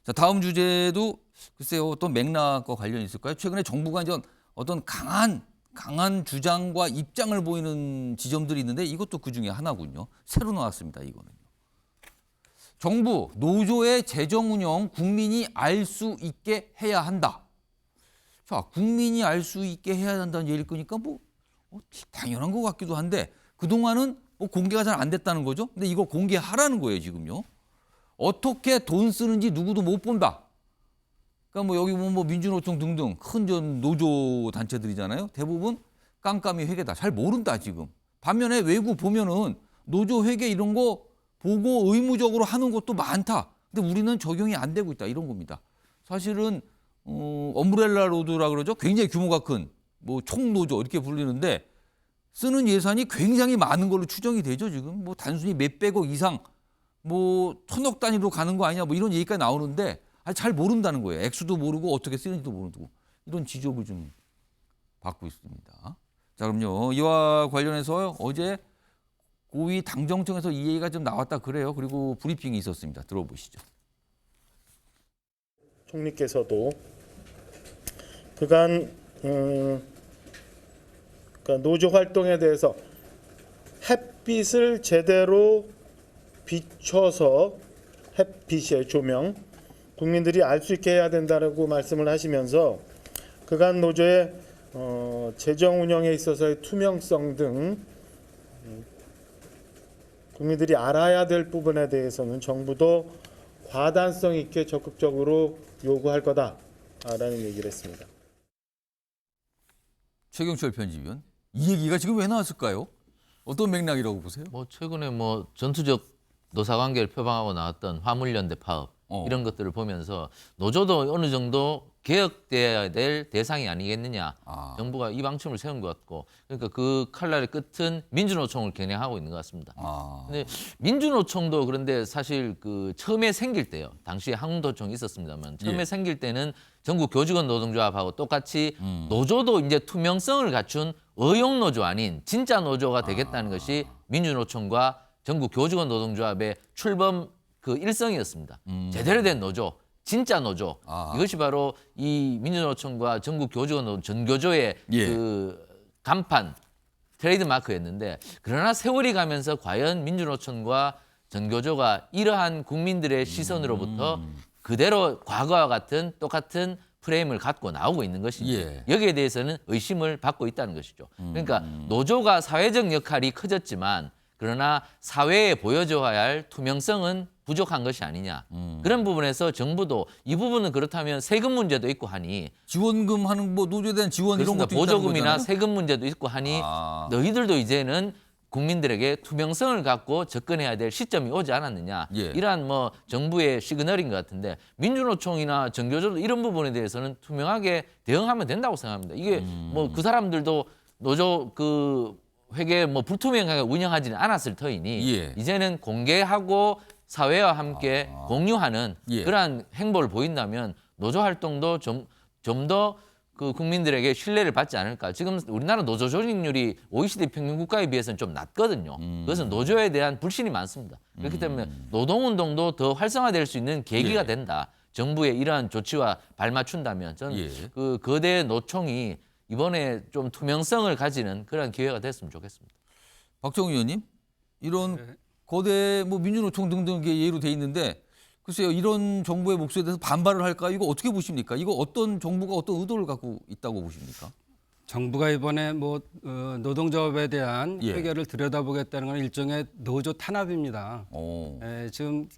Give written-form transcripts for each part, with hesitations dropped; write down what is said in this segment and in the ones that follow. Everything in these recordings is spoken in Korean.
자, 다음 주제도 글쎄요, 어떤 맥락과 관련이 있을까요? 최근에 정부가 이제 어떤 강한 주장과 입장을 보이는 지점들이 있는데 이것도 그 중에 하나군요. 새로 나왔습니다, 이거는요. 정부, 노조의 재정 운영 국민이 알 수 있게 해야 한다. 자, 국민이 알 수 있게 해야 한다는 얘기를 끄니까 당연한 것 같기도 한데 그동안은 공개가 잘 안 됐다는 거죠. 근데 이거 공개하라는 거예요, 지금요. 어떻게 돈 쓰는지 누구도 못 본다. 그러니까 여기 보면 민주노총 등등 큰 전 노조 단체들이잖아요. 대부분 깜깜이 회계다. 잘 모른다, 지금. 반면에 외국 보면은 노조 회계 이런 거 보고 의무적으로 하는 것도 많다. 근데 우리는 적용이 안 되고 있다. 이런 겁니다. 사실은 엄브렐라 로드라 그러죠. 굉장히 규모가 큰 총노조 이렇게 불리는데 쓰는 예산이 굉장히 많은 걸로 추정이 되죠. 지금 단순히 몇백억 이상 천억 단위로 가는 거 아니냐 이런 얘기가 나오는데 잘 모른다는 거예요. 액수도 모르고 어떻게 쓰는지도 모르고 이런 지적을 좀 받고 있습니다. 자, 그럼요. 이와 관련해서 어제 고위 당정청에서 이 얘기가 좀 나왔다 그래요. 그리고 브리핑이 있었습니다. 들어보시죠. 총리께서도 그간 그러니까 노조 활동에 대해서 햇빛을 제대로 비춰서 햇빛의 조명 국민들이 알 수 있게 해야 된다고 말씀을 하시면서 그간 노조의 재정 운영에 있어서의 투명성 등 국민들이 알아야 될 부분에 대해서는 정부도 과단성 있게 적극적으로 요구할 거다라는 얘기를 했습니다. 최경철 편집위원, 이 얘기가 지금 왜 나왔을까요? 어떤 맥락이라고 보세요? 최근에 전투적 노사관계를 표방하고 나왔던 화물연대 파업 이런 것들을 보면서 노조도 어느 정도 개혁돼야 될 대상이 아니겠느냐. 정부가 이 방침을 세운 것 같고 그러니까 그 칼날의 끝은 민주노총을 겨냥하고 있는 것 같습니다. 근데 민주노총도 그런데 사실 처음에 생길 때요. 당시에 한국노총이 있었습니다만 처음에 생길 때는 전국 교직원 노동조합하고 똑같이 노조도 이제 투명성을 갖춘 의용노조 아닌 진짜 노조가 되겠다는 것이 민주노총과 전국 교직원 노동조합의 출범 일성이었습니다. 제대로 된 노조, 진짜 노조. 이것이 바로 이 민주노총과 전국 교직원 노조, 전교조의 간판, 트레이드 마크였는데 그러나 세월이 가면서 과연 민주노총과 전교조가 이러한 국민들의 시선으로부터 그대로 과거와 같은 똑같은 프레임을 갖고 나오고 있는 것인지 여기에 대해서는 의심을 받고 있다는 것이죠. 그러니까 노조가 사회적 역할이 커졌지만 그러나 사회에 보여줘야 할 투명성은 부족한 것이 아니냐. 그런 부분에서 정부도 이 부분은 그렇다면 세금 문제도 있고 하니 지원금 하는 노조에 대한 지원 이런 것도 보조금이나 세금 문제도 있고 하니 너희들도 이제는 국민들에게 투명성을 갖고 접근해야 될 시점이 오지 않았느냐. 이러한 정부의 시그널인 것 같은데 민주노총이나 전교조도 이런 부분에 대해서는 투명하게 대응하면 된다고 생각합니다. 이게 그 사람들도 노조 회계 불투명하게 운영하지는 않았을 터이니 이제는 공개하고 사회와 함께 공유하는 그러한 행보를 보인다면 노조 활동도 좀 더 국민들에게 신뢰를 받지 않을까. 지금 우리나라 노조 조직률이 OECD 평균 국가에 비해서는 좀 낮거든요. 그것은 노조에 대한 불신이 많습니다. 그렇기 때문에 노동운동도 더 활성화될 수 있는 계기가 된다. 정부의 이러한 조치와 발맞춘다면 저는 거대 노총이 이번에 좀 투명성을 가지는 그런 기회가 됐으면 좋겠습니다. 박정우 의원님, 이런 거대 민주노총 등등 예로 돼 있는데 글쎄요, 이런 정부의 목소리에 대해서 반발을 할까? 이거 어떻게 보십니까? 이거 어떤 정부가 어떤 의도를 갖고 있다고 보십니까? 정부가 이번에 노동조합에 대한 회계를 들여다보겠다는 건 일종의 노조 탄압입니다. 지금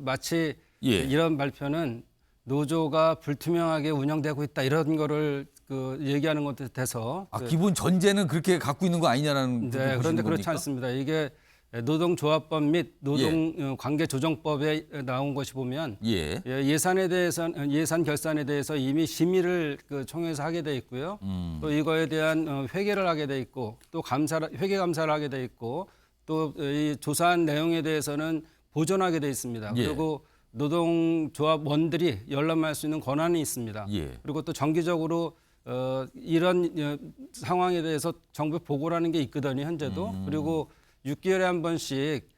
마치 이런 발표는 노조가 불투명하게 운영되고 있다 이런 거를 얘기하는 것 같아서 기본 전제는 그렇게 갖고 있는 거 아니냐라는 그런데 그렇지 않습니다. 이게 노동조합법 및 노동관계조정법에 나온 것이 보면 예산에 대해서 예산 결산에 대해서 이미 심의를 총회에서 하게 돼 있고요. 또 이거에 대한 회계를 하게 돼 있고 또 회계 감사를 하게 돼 있고 또 이 조사한 내용에 대해서는 보존하게 돼 있습니다. 그리고 노동조합원들이 열람할 수 있는 권한이 있습니다. 그리고 또 정기적으로 이런 상황에 대해서 정부에 보고를 하는 게 있거든요, 현재도. 그리고 6개월에 한 번씩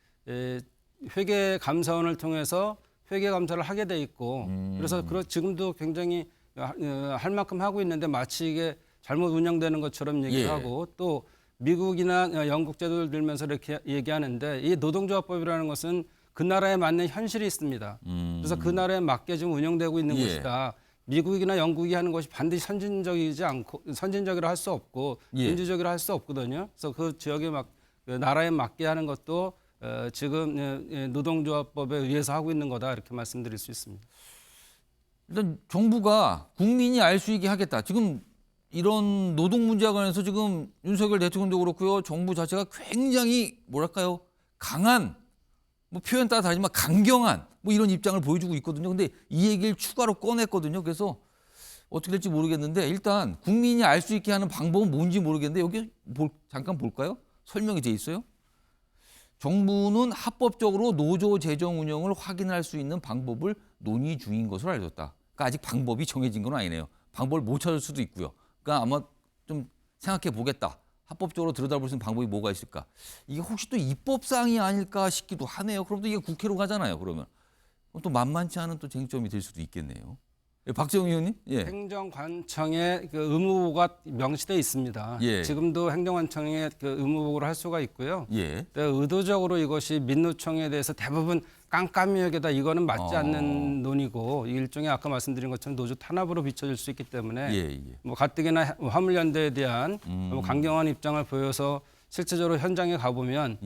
회계 감사원을 통해서 회계 감사를 하게 돼 있고 그래서 지금도 굉장히 할 만큼 하고 있는데 마치 이게 잘못 운영되는 것처럼 얘기하고 또 미국이나 영국 제도를 들면서 이렇게 얘기하는데 이 노동조합법이라는 것은 그 나라에 맞는 현실이 있습니다. 그래서 그 나라에 맞게 좀 운영되고 있는 것이다. 미국이나 영국이 하는 것이 반드시 선진적이지 않고 선진적이라 할 수 없고 민주적이라 할 수 없거든요. 그래서 그 지역에 그 나라에 맞게 하는 것도 지금 노동조합법에 의해서 하고 있는 거다 이렇게 말씀드릴 수 있습니다. 일단 정부가 국민이 알 수 있게 하겠다. 지금 이런 노동 문제와 관해서 지금 윤석열 대통령도 그렇고요. 정부 자체가 굉장히 뭐랄까요? 강한 뭐 표현 따라 다르지만 강경한 뭐 이런 입장을 보여주고 있거든요. 근데 이 얘기를 추가로 꺼냈거든요. 그래서 어떻게 될지 모르겠는데 일단 국민이 알 수 있게 하는 방법은 뭔지 모르겠는데 여기 잠깐 볼까요? 설명이 돼 있어요. 정부는 합법적으로 노조 재정 운영을 확인할 수 있는 방법을 논의 중인 것으로 알려졌다. 그러니까 아직 방법이 정해진 건 아니네요. 방법을 못 찾을 수도 있고요. 그러니까 아마 좀 생각해 보겠다. 합법적으로 들여다볼 수 있는 방법이 뭐가 있을까? 이게 혹시 또 입법사항이 아닐까 싶기도 하네요. 그럼 또 이게 국회로 가잖아요. 그러면 또 만만치 않은 또 쟁점이 될 수도 있겠네요. 박재홍 의원님? 예. 행정관청에 그 의무보고가 명시돼 있습니다. 예. 지금도 행정관청에 그 의무보고를 할 수가 있고요. 예. 의도적으로 이것이 민노총에 대해서 대부분 깜깜이 여기다 이거는 맞지 않는 논의고 일종의 아까 말씀드린 것처럼 노조 탄압으로 비춰질 수 있기 때문에 뭐 가뜩이나 화물연대에 대한 뭐 강경한 입장을 보여서 실제적으로 현장에 가보면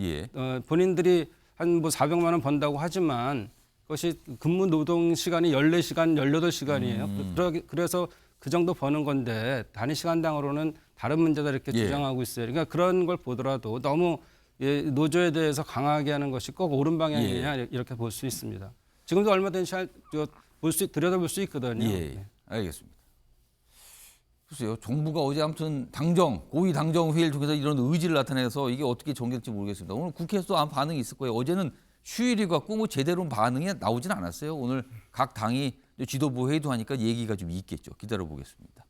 본인들이 한 뭐 400만 원 번다고 하지만 그것이 근무 노동 시간이 14시간, 18시간이에요. 그래서 그 정도 버는 건데 단위 시간당으로는 다른 문제다 이렇게 주장하고 있어요. 그러니까 그런 걸 보더라도 너무 노조에 대해서 강하게 하는 것이 꼭 옳은 방향이냐 이렇게 볼 수 있습니다. 지금도 얼마든지 들여다볼 수 있거든요. 알겠습니다. 글쎄요, 정부가 어제 아무튼 고위 당정 회의를 통해서 이런 의지를 나타내서 이게 어떻게 전개될지 모르겠습니다. 오늘 국회에서도 아마 반응이 있을 거예요. 어제는 휴일이 갖고 뭐 제대로 반응이 나오진 않았어요. 오늘 각 당이 지도부 회의도 하니까 얘기가 좀 있겠죠. 기다려 보겠습니다.